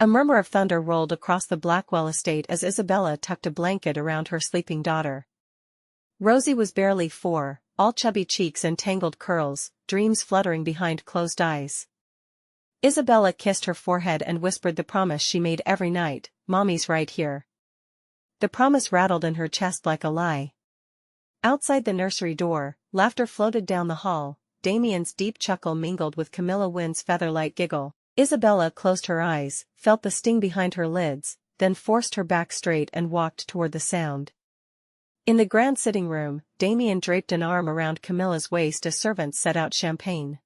A murmur of thunder rolled across the Blackwell estate as Isabella tucked a blanket around her sleeping daughter. Rosie was barely 4, all chubby cheeks and tangled curls, dreams fluttering behind closed eyes. Isabella kissed her forehead and whispered the promise she made every night, "Mommy's right here." The promise rattled in her chest like a lie. Outside the nursery door, laughter floated down the hall. Damien's deep chuckle mingled with Camilla Wynn's feather-light giggle. Isabella closed her eyes, felt the sting behind her lids, then forced her back straight and walked toward the sound. In the grand sitting room, Damien draped an arm around Camilla's waist as servants set out champagne.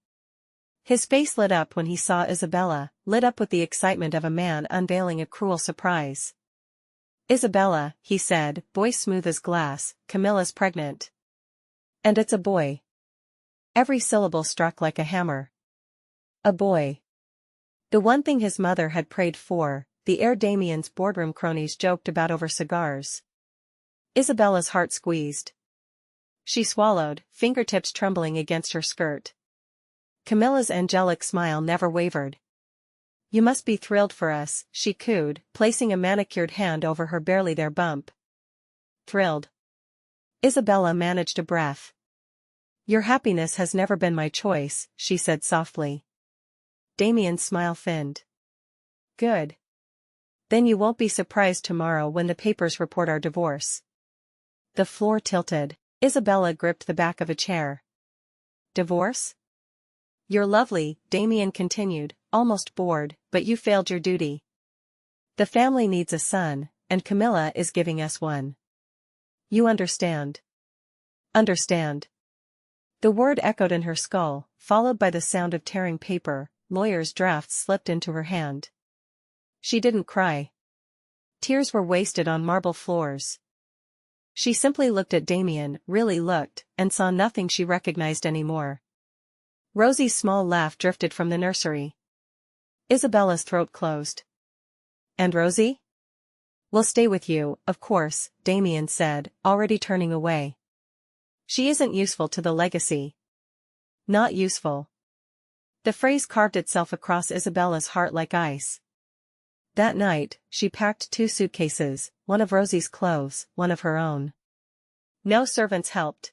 His face lit up when he saw Isabella, lit up with the excitement of a man unveiling a cruel surprise. "Isabella," he said, voice smooth as glass, "Camilla's pregnant. And it's a boy." Every syllable struck like a hammer. A boy. The one thing his mother had prayed for, the heir Damien's boardroom cronies joked about over cigars. Isabella's heart squeezed. She swallowed, fingertips trembling against her skirt. Camilla's angelic smile never wavered. "You must be thrilled for us," she cooed, placing a manicured hand over her barely there bump. "Thrilled?" Isabella managed a breath. "Your happiness has never been my choice," she said softly. Damien's smile thinned. "Good. Then you won't be surprised tomorrow when the papers report our divorce." The floor tilted. Isabella gripped the back of a chair. "Divorce?" "You're lovely," Damien continued, almost bored, "but you failed your duty. The family needs a son, and Camilla is giving us one. You understand?" "Understand." The word echoed in her skull, followed by the sound of tearing paper. Lawyer's drafts slipped into her hand. She didn't cry. Tears were wasted on marble floors. She simply looked at Damien, really looked, and saw nothing she recognized anymore. Rosie's small laugh drifted from the nursery. Isabella's throat closed. "And Rosie?" "Will stay with you, of course," Damien said, already turning away. "She isn't useful to the legacy." "Not useful." The phrase carved itself across Isabella's heart like ice. That night, she packed 2 suitcases, one of Rosie's clothes, one of her own. No servants helped.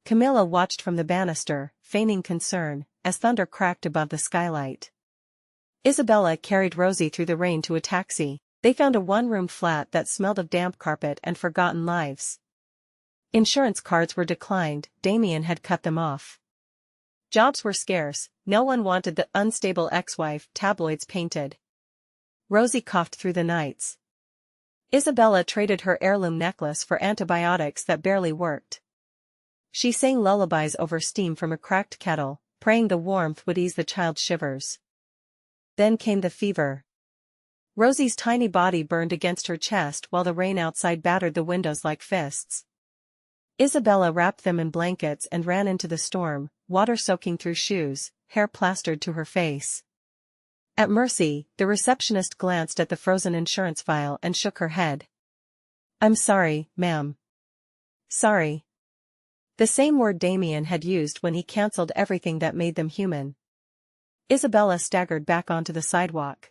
Camilla watched from the banister, feigning concern, as thunder cracked above the skylight. Isabella carried Rosie through the rain to a taxi. They found a one-room flat that smelled of damp carpet and forgotten lives. Insurance cards were declined, Damien had cut them off. Jobs were scarce, no one wanted the unstable ex-wife, tabloids painted. Rosie coughed through the nights. Isabella traded her heirloom necklace for antibiotics that barely worked. She sang lullabies over steam from a cracked kettle, praying the warmth would ease the child's shivers. Then came the fever. Rosie's tiny body burned against her chest while the rain outside battered the windows like fists. Isabella wrapped them in blankets and ran into the storm, water soaking through shoes, hair plastered to her face. At Mercy, the receptionist glanced at the frozen insurance file and shook her head. "I'm sorry, ma'am." "Sorry." The same word Damien had used when he cancelled everything that made them human. Isabella staggered back onto the sidewalk.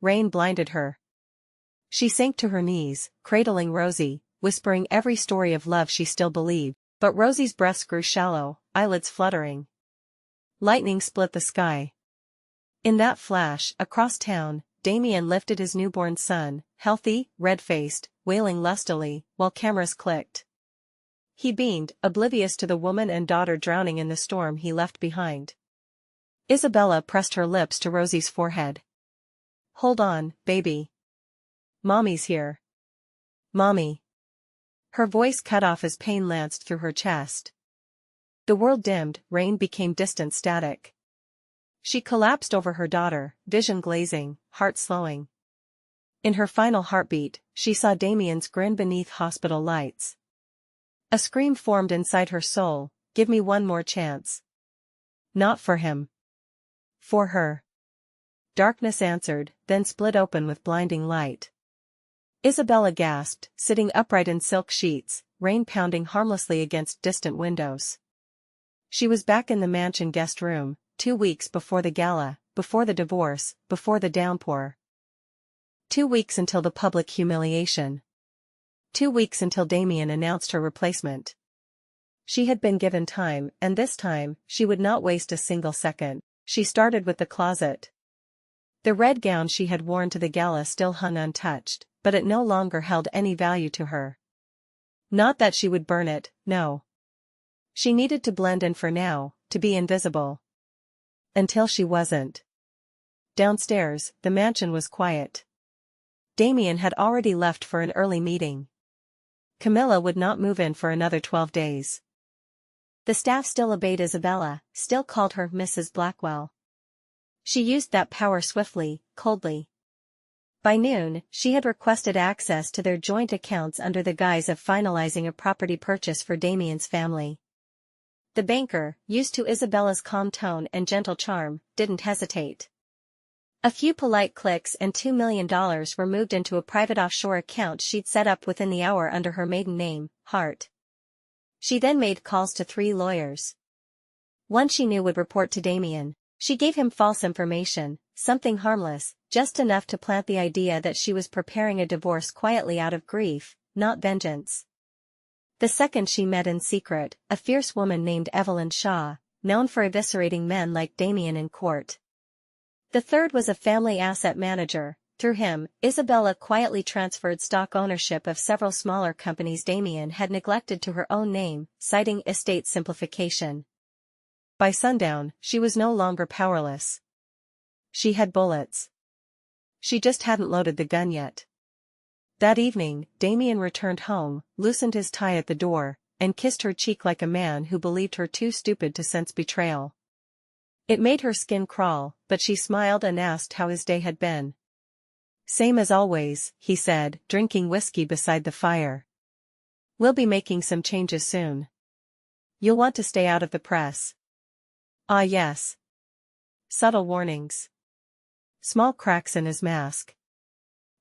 Rain blinded her. She sank to her knees, cradling Rosie, whispering every story of love she still believed, but Rosie's breasts grew shallow, eyelids fluttering. Lightning split the sky. In that flash, across town, Damien lifted his newborn son, healthy, red-faced, wailing lustily, while cameras clicked. He beamed, oblivious to the woman and daughter drowning in the storm he left behind. Isabella pressed her lips to Rosie's forehead. "Hold on, baby. Mommy's here. Mommy." Her voice cut off as pain lanced through her chest. The world dimmed, rain became distant static. She collapsed over her daughter, vision glazing, heart slowing. In her final heartbeat, she saw Damien's grin beneath hospital lights. A scream formed inside her soul, "Give me one more chance." Not for him. For her. Darkness answered, then split open with blinding light. Isabella gasped, sitting upright in silk sheets, rain pounding harmlessly against distant windows. She was back in the mansion guest room, 2 weeks before the gala, before the divorce, before the downpour. 2 weeks until the public humiliation. 2 weeks until Damien announced her replacement. She had been given time, and this time, she would not waste a single second. She started with the closet. The red gown she had worn to the gala still hung untouched, but it no longer held any value to her. Not that she would burn it, no. She needed to blend in for now, to be invisible. Until she wasn't. Downstairs, the mansion was quiet. Damien had already left for an early meeting. Camilla would not move in for another 12 days. The staff still obeyed Isabella, still called her Mrs. Blackwell. She used that power swiftly, coldly. By noon, she had requested access to their joint accounts under the guise of finalizing a property purchase for Damien's family. The banker, used to Isabella's calm tone and gentle charm, didn't hesitate. A few polite clicks and $2 million were moved into a private offshore account she'd set up within the hour under her maiden name, Hart. She then made calls to 3 lawyers. One she knew would report to Damien. She gave him false information, something harmless, just enough to plant the idea that she was preparing a divorce quietly out of grief, not vengeance. The second she met in secret, a fierce woman named Evelyn Shaw, known for eviscerating men like Damien in court. The third was a family asset manager. Through him, Isabella quietly transferred stock ownership of several smaller companies Damien had neglected to her own name, citing estate simplification. By sundown, she was no longer powerless. She had bullets. She just hadn't loaded the gun yet. That evening, Damien returned home, loosened his tie at the door, and kissed her cheek like a man who believed her too stupid to sense betrayal. It made her skin crawl, but she smiled and asked how his day had been. Same as always, he said, drinking whiskey beside the fire. We'll be making some changes soon. You'll want to stay out of the press. Ah yes. Subtle warnings. Small cracks in his mask.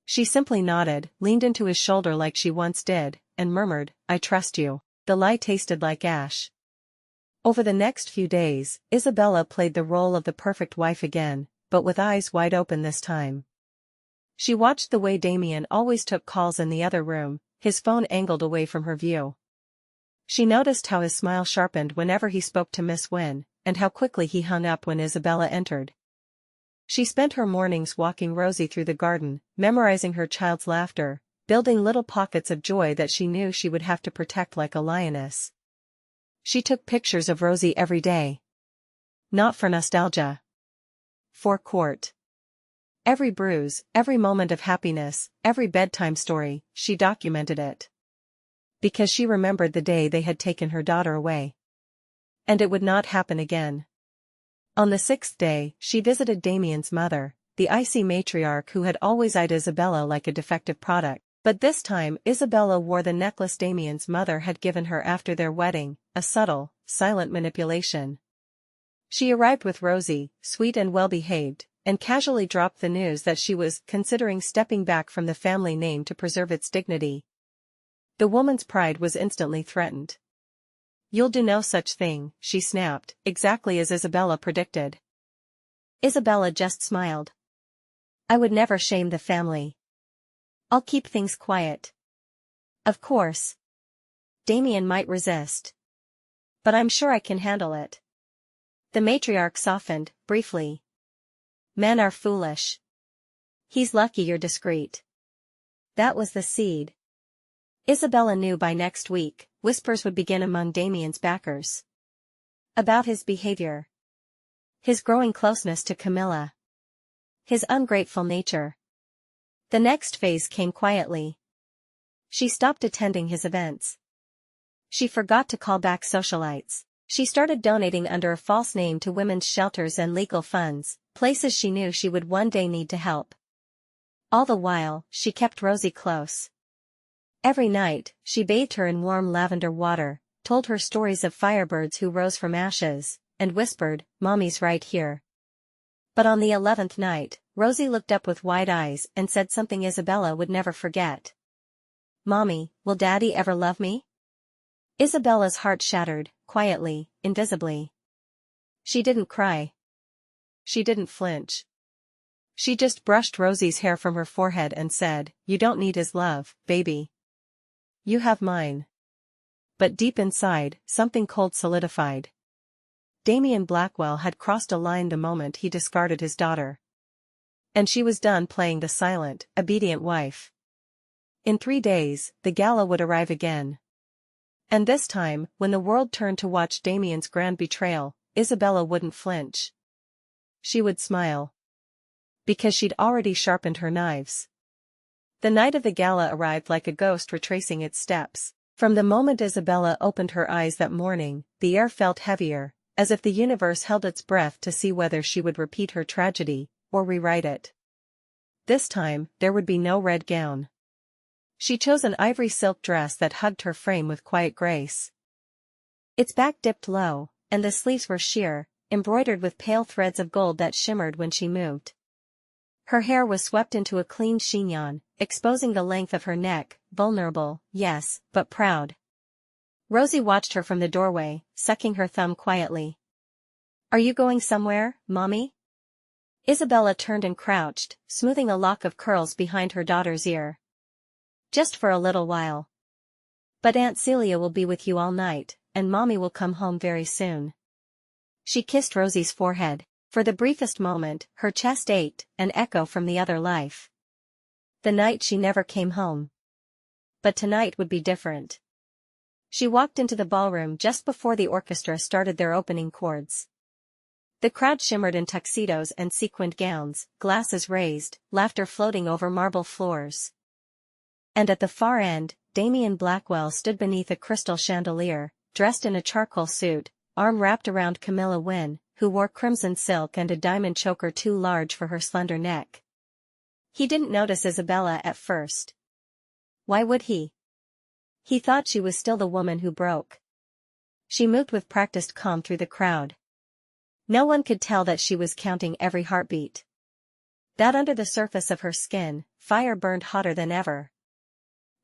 She simply nodded, leaned into his shoulder like she once did, and murmured, I trust you. The lie tasted like ash. Over the next few days, Isabella played the role of the perfect wife again, but with eyes wide open this time. She watched the way Damien always took calls in the other room, his phone angled away from her view. She noticed how his smile sharpened whenever he spoke to Miss Wynne, and how quickly he hung up when Isabella entered. She spent her mornings walking Rosie through the garden, memorizing her child's laughter, building little pockets of joy that she knew she would have to protect like a lioness. She took pictures of Rosie every day. Not for nostalgia. For court. Every bruise, every moment of happiness, every bedtime story, she documented it. Because she remembered the day they had taken her daughter away. And it would not happen again. On the 6th day, she visited Damien's mother, the icy matriarch who had always eyed Isabella like a defective product, but this time Isabella wore the necklace Damien's mother had given her after their wedding, a subtle, silent manipulation. She arrived with Rosie, sweet and well-behaved, and casually dropped the news that she was considering stepping back from the family name to preserve its dignity. The woman's pride was instantly threatened. You'll do no such thing, she snapped, exactly as Isabella predicted. Isabella just smiled. I would never shame the family. I'll keep things quiet. Of course. Damien might resist. But I'm sure I can handle it. The matriarch softened, briefly. Men are foolish. He's lucky you're discreet. That was the seed. Isabella knew by next week, whispers would begin among Damien's backers. About his behavior. His growing closeness to Camilla. His ungrateful nature. The next phase came quietly. She stopped attending his events. She forgot to call back socialites. She started donating under a false name to women's shelters and legal funds, places she knew she would one day need to help. All the while, she kept Rosie close. Every night, she bathed her in warm lavender water, told her stories of firebirds who rose from ashes, and whispered, "Mommy's right here." But on the 11th night, Rosie looked up with wide eyes and said something Isabella would never forget. "Mommy, will Daddy ever love me?" Isabella's heart shattered, quietly, invisibly. She didn't cry. She didn't flinch. She just brushed Rosie's hair from her forehead and said, "You don't need his love, baby. You have mine." But deep inside, something cold solidified. Damien Blackwell had crossed a line the moment he discarded his daughter. And she was done playing the silent, obedient wife. In 3 days, the gala would arrive again. And this time, when the world turned to watch Damien's grand betrayal, Isabella wouldn't flinch. She would smile. Because she'd already sharpened her knives. The night of the gala arrived like a ghost retracing its steps. From the moment Isabella opened her eyes that morning, the air felt heavier, as if the universe held its breath to see whether she would repeat her tragedy, or rewrite it. This time, there would be no red gown. She chose an ivory silk dress that hugged her frame with quiet grace. Its back dipped low, and the sleeves were sheer, embroidered with pale threads of gold that shimmered when she moved. Her hair was swept into a clean chignon, exposing the length of her neck, vulnerable, yes, but proud. Rosie watched her from the doorway, sucking her thumb quietly. "Are you going somewhere, Mommy?" Isabella turned and crouched, smoothing a lock of curls behind her daughter's ear. "Just for a little while. But Aunt Celia will be with you all night, and Mommy will come home very soon." She kissed Rosie's forehead. For the briefest moment, her chest ached, an echo from the other life. The night she never came home. But tonight would be different. She walked into the ballroom just before the orchestra started their opening chords. The crowd shimmered in tuxedos and sequined gowns, glasses raised, laughter floating over marble floors. And at the far end, Damien Blackwell stood beneath a crystal chandelier, dressed in a charcoal suit, arm wrapped around Camilla Wynne, who wore crimson silk and a diamond choker too large for her slender neck. He didn't notice Isabella at first. Why would he? He thought she was still the woman who broke. She moved with practiced calm through the crowd. No one could tell that she was counting every heartbeat. That under the surface of her skin, fire burned hotter than ever.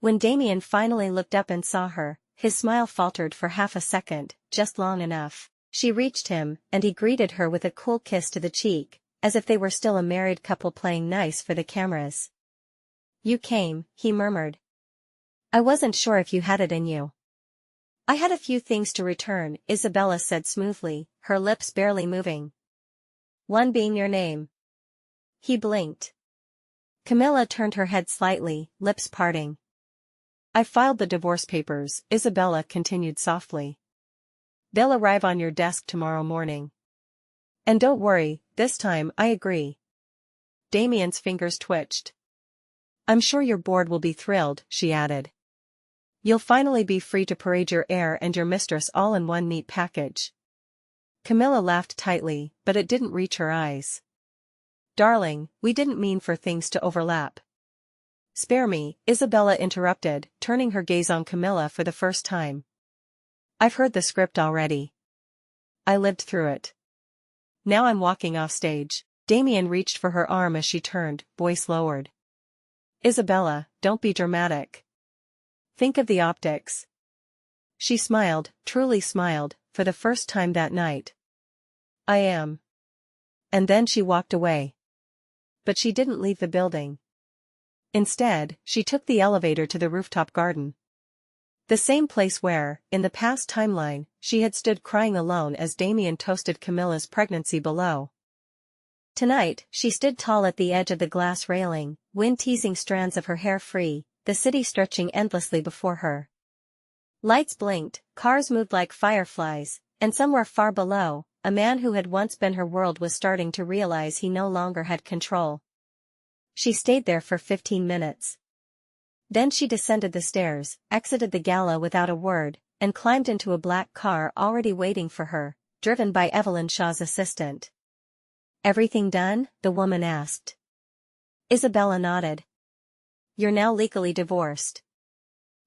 When Damien finally looked up and saw her, his smile faltered for half a second, just long enough. She reached him, and he greeted her with a cool kiss to the cheek, as if they were still a married couple playing nice for the cameras. "You came," he murmured. "I wasn't sure if you had it in you." "I had a few things to return," Isabella said smoothly, her lips barely moving. "One being your name." He blinked. Camilla turned her head slightly, lips parting. "I filed the divorce papers," Isabella continued softly. "They'll arrive on your desk tomorrow morning. And don't worry, this time I agree." Damien's fingers twitched. "I'm sure your board will be thrilled," she added. "You'll finally be free to parade your heir and your mistress all in one neat package." Camilla laughed tightly, but it didn't reach her eyes. "Darling, we didn't mean for things to overlap." "Spare me," Isabella interrupted, turning her gaze on Camilla for the first time. "I've heard the script already. I lived through it. Now I'm walking off stage." Damien reached for her arm as she turned, voice lowered. "Isabella, don't be dramatic. Think of the optics." She smiled, truly smiled, for the first time that night. "I am." And then she walked away. But she didn't leave the building. Instead, she took the elevator to the rooftop garden. The same place where, in the past timeline, she had stood crying alone as Damien toasted Camilla's pregnancy below. Tonight, she stood tall at the edge of the glass railing, wind teasing strands of her hair free, the city stretching endlessly before her. Lights blinked, cars moved like fireflies, and somewhere far below, a man who had once been her world was starting to realize he no longer had control. She stayed there for 15 minutes. Then she descended the stairs, exited the gala without a word, and climbed into a black car already waiting for her, driven by Evelyn Shaw's assistant. "Everything done?" the woman asked. Isabella nodded. "You're now legally divorced.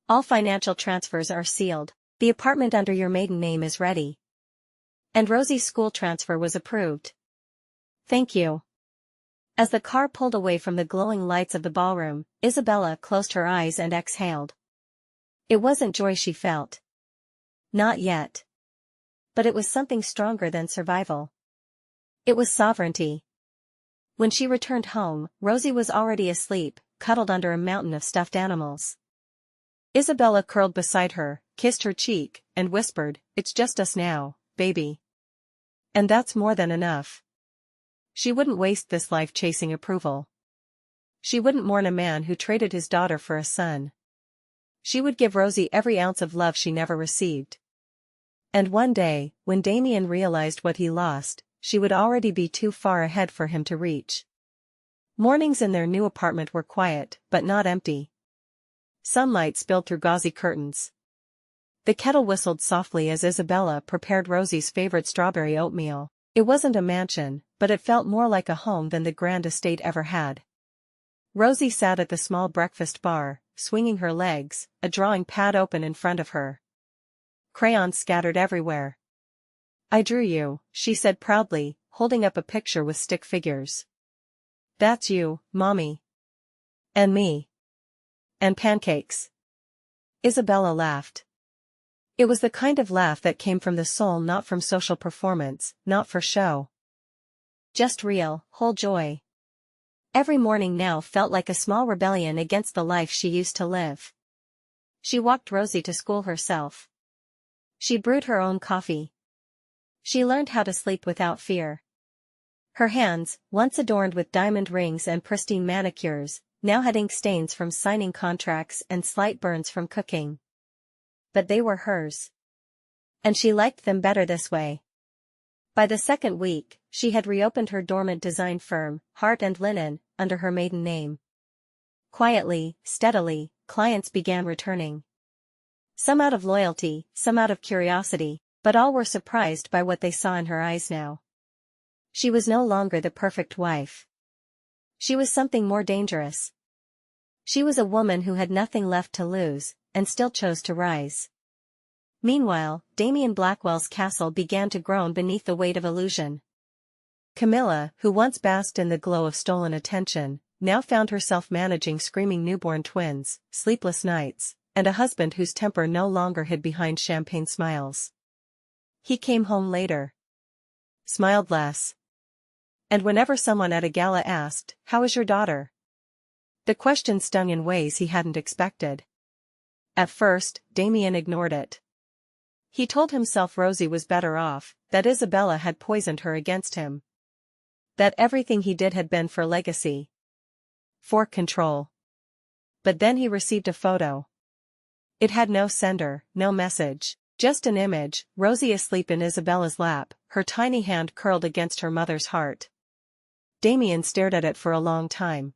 All financial transfers are sealed. The apartment under your maiden name is ready. And Rosie's school transfer was approved." "Thank you." As the car pulled away from the glowing lights of the ballroom, Isabella closed her eyes and exhaled. It wasn't joy she felt. Not yet. But it was something stronger than survival. It was sovereignty. When she returned home, Rosie was already asleep, cuddled under a mountain of stuffed animals. Isabella curled beside her, kissed her cheek, and whispered, "It's just us now, baby. And that's more than enough." She wouldn't waste this life chasing approval. She wouldn't mourn a man who traded his daughter for a son. She would give Rosie every ounce of love she never received. And one day, when Damien realized what he lost, she would already be too far ahead for him to reach. Mornings in their new apartment were quiet, but not empty. Sunlight spilled through gauzy curtains. The kettle whistled softly as Isabella prepared Rosie's favorite strawberry oatmeal. It wasn't a mansion, but it felt more like a home than the grand estate ever had. Rosie sat at the small breakfast bar, swinging her legs, a drawing pad open in front of her. Crayons scattered everywhere. "I drew you," she said proudly, holding up a picture with stick figures. "That's you, Mommy. And me. And pancakes." Isabella laughed. It was the kind of laugh that came from the soul, not from social performance, not for show. Just real, whole joy. Every morning now felt like a small rebellion against the life she used to live. She walked Rosie to school herself. She brewed her own coffee. She learned how to sleep without fear. Her hands, once adorned with diamond rings and pristine manicures, now had ink stains from signing contracts and slight burns from cooking. But they were hers. And she liked them better this way. By the second week, she had reopened her dormant design firm, Heart and Linen, under her maiden name. Quietly, steadily, clients began returning. Some out of loyalty, some out of curiosity, but all were surprised by what they saw in her eyes now. She was no longer the perfect wife. She was something more dangerous. She was a woman who had nothing left to lose, and still chose to rise. Meanwhile, Damien Blackwell's castle began to groan beneath the weight of illusion. Camilla, who once basked in the glow of stolen attention, now found herself managing screaming newborn twins, sleepless nights, and a husband whose temper no longer hid behind champagne smiles. He came home later. Smiled less. And whenever someone at a gala asked, "How is your daughter?" the question stung in ways he hadn't expected. At first, Damien ignored it. He told himself Rosie was better off, that Isabella had poisoned her against him. That everything he did had been for legacy. For control. But then he received a photo. It had no sender, no message, just an image, Rosie asleep in Isabella's lap, her tiny hand curled against her mother's heart. Damien stared at it for a long time.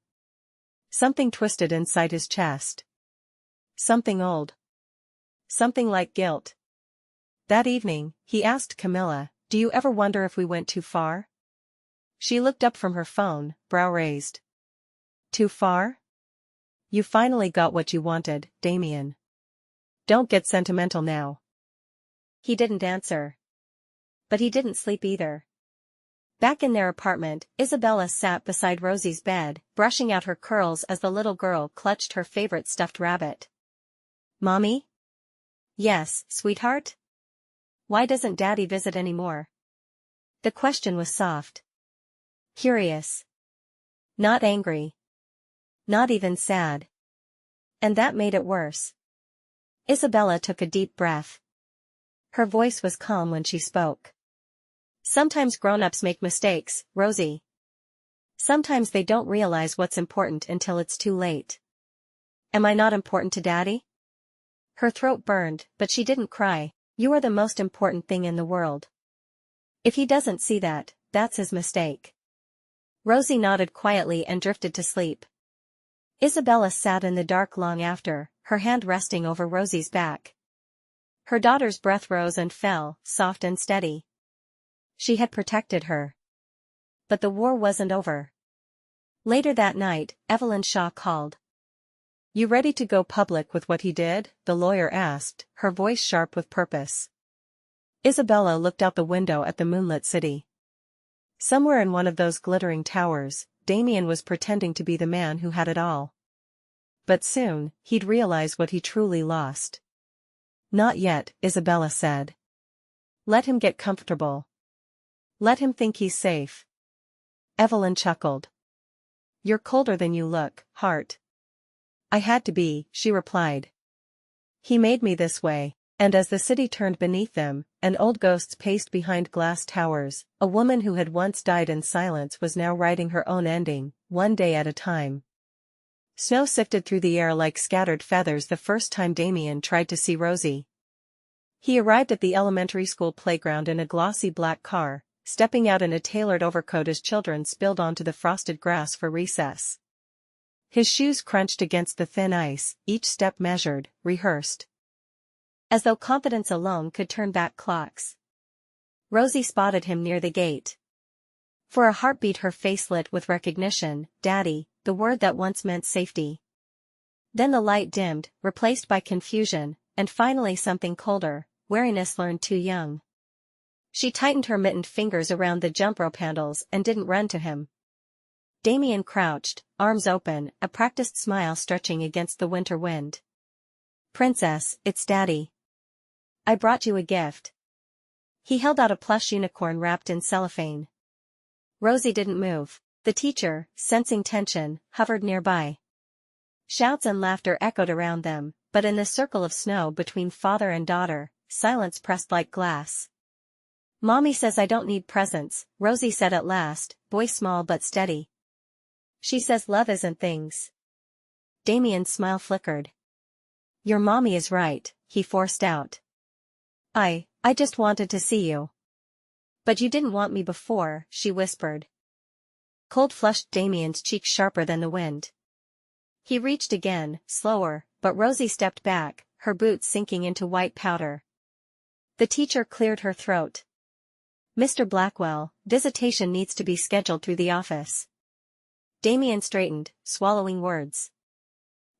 Something twisted inside his chest. Something old. Something like guilt. That evening, he asked Camilla, "Do you ever wonder if we went too far?" She looked up from her phone, brow raised. "Too far? You finally got what you wanted, Damien. Don't get sentimental now." He didn't answer. But he didn't sleep either. Back in their apartment, Isabella sat beside Rosie's bed, brushing out her curls as the little girl clutched her favorite stuffed rabbit. "Mommy?" "Yes, sweetheart?" "Why doesn't Daddy visit anymore?" The question was soft. Curious. Not angry. Not even sad. And that made it worse. Isabella took a deep breath. Her voice was calm when she spoke. "Sometimes grown-ups make mistakes, Rosie. Sometimes they don't realize what's important until it's too late." "Am I not important to Daddy?" Her throat burned, but she didn't cry. "You are the most important thing in the world. If he doesn't see that, that's his mistake." Rosie nodded quietly and drifted to sleep. Isabella sat in the dark long after, her hand resting over Rosie's back. Her daughter's breath rose and fell, soft and steady. She had protected her. But the war wasn't over. Later that night, Evelyn Shaw called. "You ready to go public with what he did?" the lawyer asked, her voice sharp with purpose. Isabella looked out the window at the moonlit city. Somewhere in one of those glittering towers, Damien was pretending to be the man who had it all. But soon, he'd realize what he truly lost. "Not yet," Isabella said. "Let him get comfortable. Let him think he's safe." Evelyn chuckled. "You're colder than you look, Heart." "I had to be," she replied. "He made me this way." And as the city turned beneath them, and old ghosts paced behind glass towers, a woman who had once died in silence was now writing her own ending, one day at a time. Snow sifted through the air like scattered feathers the first time Damien tried to see Rosie. He arrived at the elementary school playground in a glossy black car, stepping out in a tailored overcoat as children spilled onto the frosted grass for recess. His shoes crunched against the thin ice, each step measured, rehearsed. As though confidence alone could turn back clocks. Rosie spotted him near the gate. For a heartbeat her face lit with recognition. "Daddy," the word that once meant safety. Then the light dimmed, replaced by confusion, and finally something colder, wariness. "Learned too young." She tightened her mittened fingers around the jump rope handles and didn't run to him. Damien crouched, arms open, a practiced smile stretching against the winter wind. "Princess, it's Daddy. I brought you a gift." He held out a plush unicorn wrapped in cellophane. Rosie didn't move. The teacher, sensing tension, hovered nearby. Shouts and laughter echoed around them, but in the circle of snow between father and daughter, silence pressed like glass. "Mommy says I don't need presents," Rosie said at last, voice small but steady. "She says love isn't things." Damien's smile flickered. "Your mommy is right," he forced out. I just wanted to see you." "But you didn't want me before," she whispered. Cold flushed Damien's cheeks sharper than the wind. He reached again, slower, but Rosie stepped back, her boots sinking into white powder. The teacher cleared her throat. "Mr. Blackwell, visitation needs to be scheduled through the office." Damien straightened, swallowing words.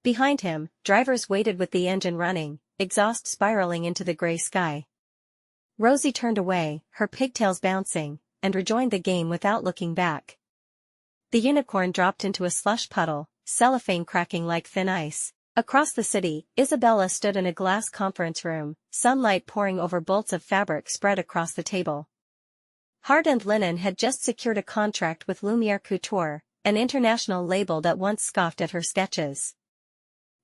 Behind him, drivers waited with the engine running, exhaust spiraling into the gray sky. Rosie turned away, her pigtails bouncing, and rejoined the game without looking back. The unicorn dropped into a slush puddle, cellophane cracking like thin ice. Across the city, Isabella stood in a glass conference room, sunlight pouring over bolts of fabric spread across the table. Hart and Linen had just secured a contract with Lumiere Couture, an international label that once scoffed at her sketches.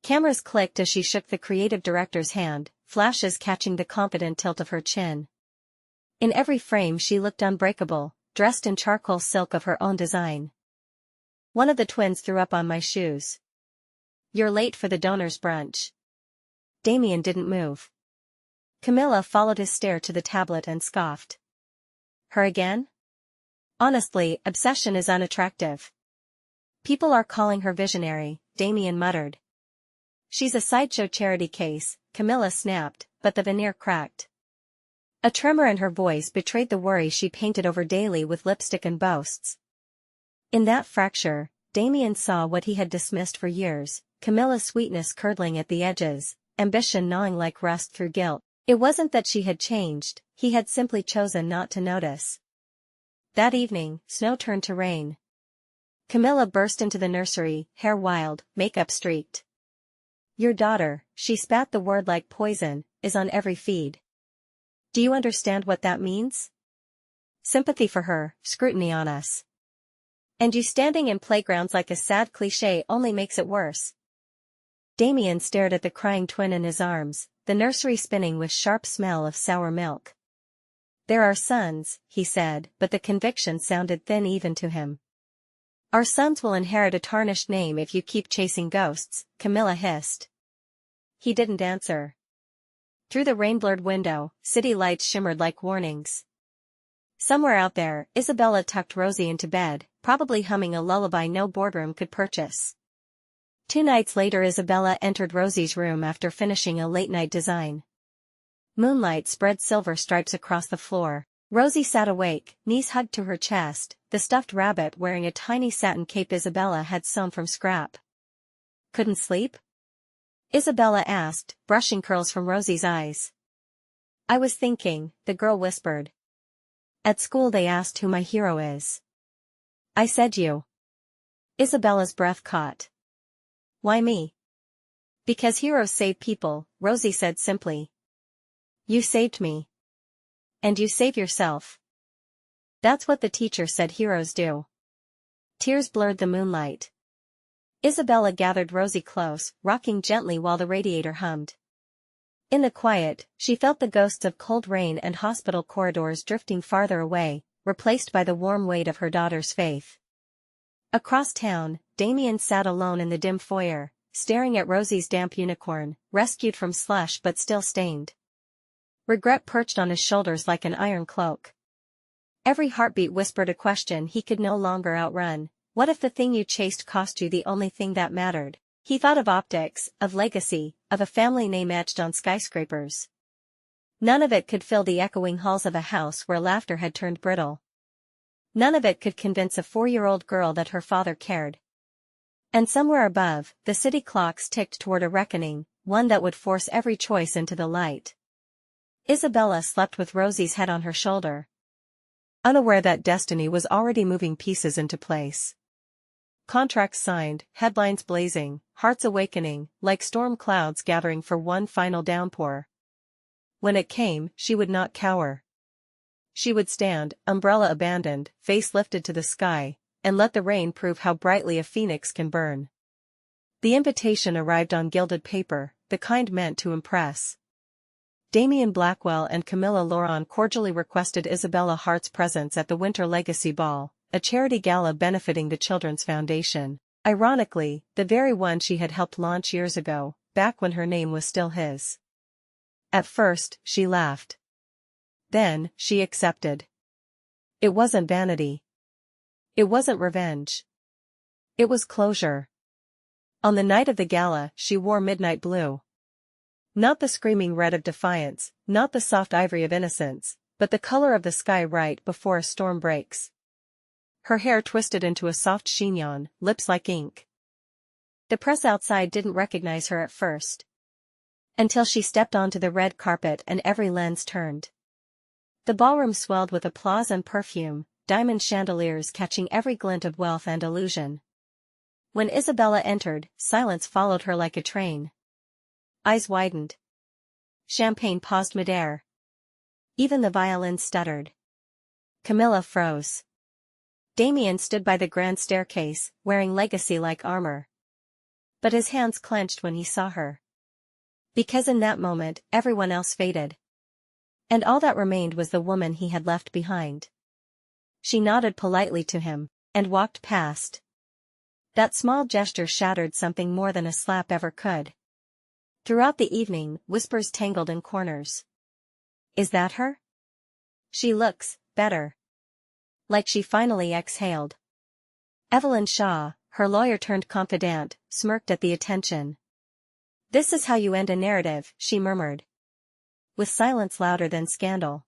Cameras clicked as she shook the creative director's hand, flashes catching the confident tilt of her chin. In every frame she looked unbreakable, dressed in charcoal silk of her own design. "One of the twins threw up on my shoes." "You're late for the donors' brunch." Damien didn't move. Camilla followed his stare to the tablet and scoffed. "Her again?" "Honestly, obsession is unattractive." "People are calling her visionary," Damien muttered. "She's a sideshow charity case," Camilla snapped, but the veneer cracked. A tremor in her voice betrayed the worry she painted over daily with lipstick and boasts. In that fracture, Damien saw what he had dismissed for years, Camilla's sweetness curdling at the edges, ambition gnawing like rust through guilt. It wasn't that she had changed, he had simply chosen not to notice. That evening, snow turned to rain. Camilla burst into the nursery, hair wild, makeup streaked. "Your daughter," she spat the word like poison, "is on every feed. Do you understand what that means? Sympathy for her, scrutiny on us. And you standing in playgrounds like a sad cliché only makes it worse." Damien stared at the crying twin in his arms, the nursery spinning with sharp smell of sour milk. "There are sons," he said, but the conviction sounded thin even to him. "Our sons will inherit a tarnished name if you keep chasing ghosts," Camilla hissed. He didn't answer. Through the rain-blurred window, city lights shimmered like warnings. Somewhere out there, Isabella tucked Rosie into bed, probably humming a lullaby no boardroom could purchase. 2 nights later Isabella entered Rosie's room after finishing a late-night design. Moonlight spread silver stripes across the floor. Rosie sat awake, knees hugged to her chest, the stuffed rabbit wearing a tiny satin cape Isabella had sewn from scrap. "Couldn't sleep?" Isabella asked, brushing curls from Rosie's eyes. "I was thinking," the girl whispered. "At school they asked who my hero is. I said you." Isabella's breath caught. "Why me?" "Because heroes save people," Rosie said simply. "You saved me. And you save yourself. That's what the teacher said heroes do." Tears blurred the moonlight. Isabella gathered Rosie close, rocking gently while the radiator hummed. In the quiet, she felt the ghosts of cold rain and hospital corridors drifting farther away, replaced by the warm weight of her daughter's faith. Across town, Damien sat alone in the dim foyer, staring at Rosie's damp unicorn, rescued from slush but still stained. Regret perched on his shoulders like an iron cloak. Every heartbeat whispered a question he could no longer outrun. What if the thing you chased cost you the only thing that mattered? He thought of optics, of legacy, of a family name etched on skyscrapers. None of it could fill the echoing halls of a house where laughter had turned brittle. None of it could convince a 4-year-old girl that her father cared. And somewhere above, the city clocks ticked toward a reckoning, one that would force every choice into the light. Isabella slept with Rosie's head on her shoulder, unaware that destiny was already moving pieces into place. Contracts signed, headlines blazing, hearts awakening, like storm clouds gathering for one final downpour. When it came, she would not cower. She would stand, umbrella abandoned, face lifted to the sky, and let the rain prove how brightly a phoenix can burn. The invitation arrived on gilded paper, the kind meant to impress. Damien Blackwell and Camilla Lauron cordially requested Isabella Hart's presence at the Winter Legacy Ball, a charity gala benefiting the Children's Foundation. Ironically, the very one she had helped launch years ago, back when her name was still his. At first, she laughed. Then, she accepted. It wasn't vanity. It wasn't revenge. It was closure. On the night of the gala, she wore midnight blue. Not the screaming red of defiance, not the soft ivory of innocence, but the color of the sky right before a storm breaks. Her hair twisted into a soft chignon, lips like ink. The press outside didn't recognize her at first. Until she stepped onto the red carpet and every lens turned. The ballroom swelled with applause and perfume, diamond chandeliers catching every glint of wealth and illusion. When Isabella entered, silence followed her like a train. Eyes widened. Champagne paused midair. Even the violin stuttered. Camilla froze. Damien stood by the grand staircase, wearing legacy-like armor. But his hands clenched when he saw her. Because in that moment, everyone else faded. And all that remained was the woman he had left behind. She nodded politely to him, and walked past. That small gesture shattered something more than a slap ever could. Throughout the evening, whispers tangled in corners. Is that her? She looks better. Like she finally exhaled. Evelyn Shaw, her lawyer turned confidant, smirked at the attention. This is how you end a narrative, she murmured. With silence louder than scandal.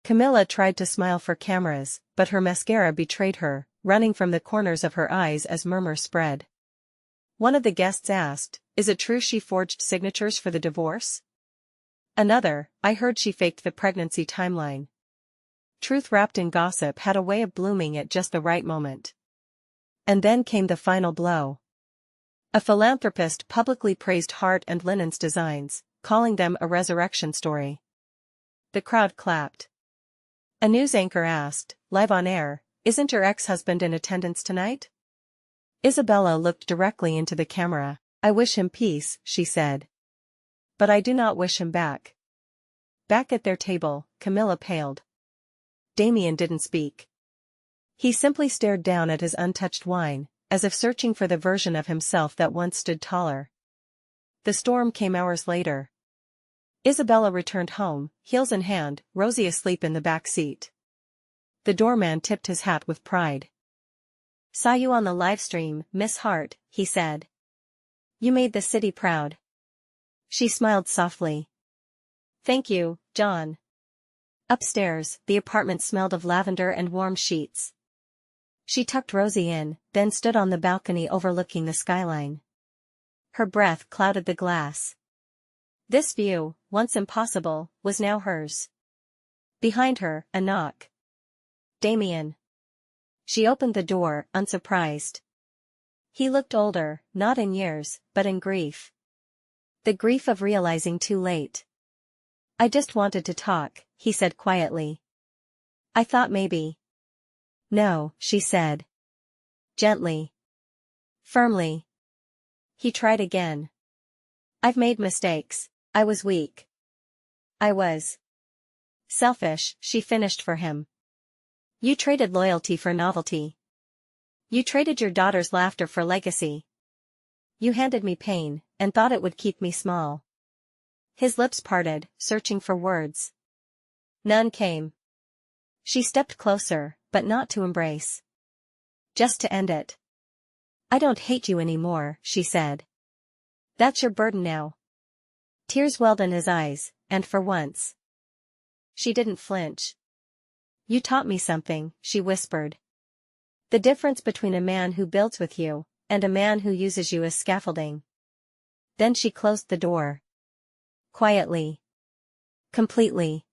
Camilla tried to smile for cameras, but her mascara betrayed her, running from the corners of her eyes as murmurs spread. One of the guests asked, is it true she forged signatures for the divorce? Another, I heard she faked the pregnancy timeline. Truth wrapped in gossip had a way of blooming at just the right moment. And then came the final blow. A philanthropist publicly praised Hart and Lennon's designs, calling them a resurrection story. The crowd clapped. A news anchor asked, live on air, isn't your ex-husband in attendance tonight? Isabella looked directly into the camera. I wish him peace, she said. But I do not wish him back. Back at their table, Camilla paled. Damien didn't speak. He simply stared down at his untouched wine, as if searching for the version of himself that once stood taller. The storm came hours later. Isabella returned home, heels in hand, Rosie asleep in the back seat. The doorman tipped his hat with pride. Saw you on the live stream, Miss Hart, he said. You made the city proud. She smiled softly. Thank you, John. Upstairs, the apartment smelled of lavender and warm sheets. She tucked Rosie in, then stood on the balcony overlooking the skyline. Her breath clouded the glass. This view, once impossible, was now hers. Behind her, a knock. Damien. She opened the door, unsurprised. He looked older, not in years, but in grief. The grief of realizing too late. I just wanted to talk, he said quietly. I thought maybe. No, she said. Gently. Firmly. He tried again. I've made mistakes. I was weak. I was selfish, she finished for him. You traded loyalty for novelty. You traded your daughter's laughter for legacy. You handed me pain, and thought it would keep me small. His lips parted, searching for words. None came. She stepped closer, but not to embrace. Just to end it. I don't hate you anymore, she said. That's your burden now. Tears welled in his eyes, and for once, she didn't flinch. You taught me something, she whispered. The difference between a man who builds with you, and a man who uses you as scaffolding. Then she closed the door. Quietly. Completely.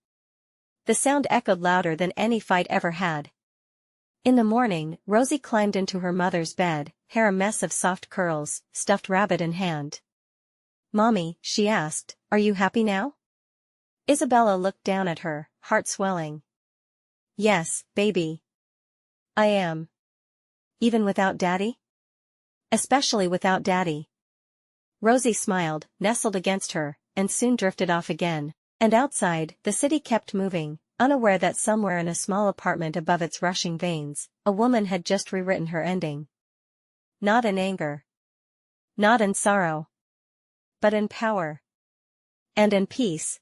The sound echoed louder than any fight ever had. In the morning, Rosie climbed into her mother's bed, hair a mess of soft curls, stuffed rabbit in hand. Mommy, she asked, are you happy now? Isabella looked down at her, heart swelling. Yes, baby. I am. Even without Daddy? Especially without Daddy. Rosie smiled, nestled against her, and soon drifted off again. And outside, the city kept moving, unaware that somewhere in a small apartment above its rushing veins, a woman had just rewritten her ending. Not in anger. Not in sorrow. But in power. And in peace.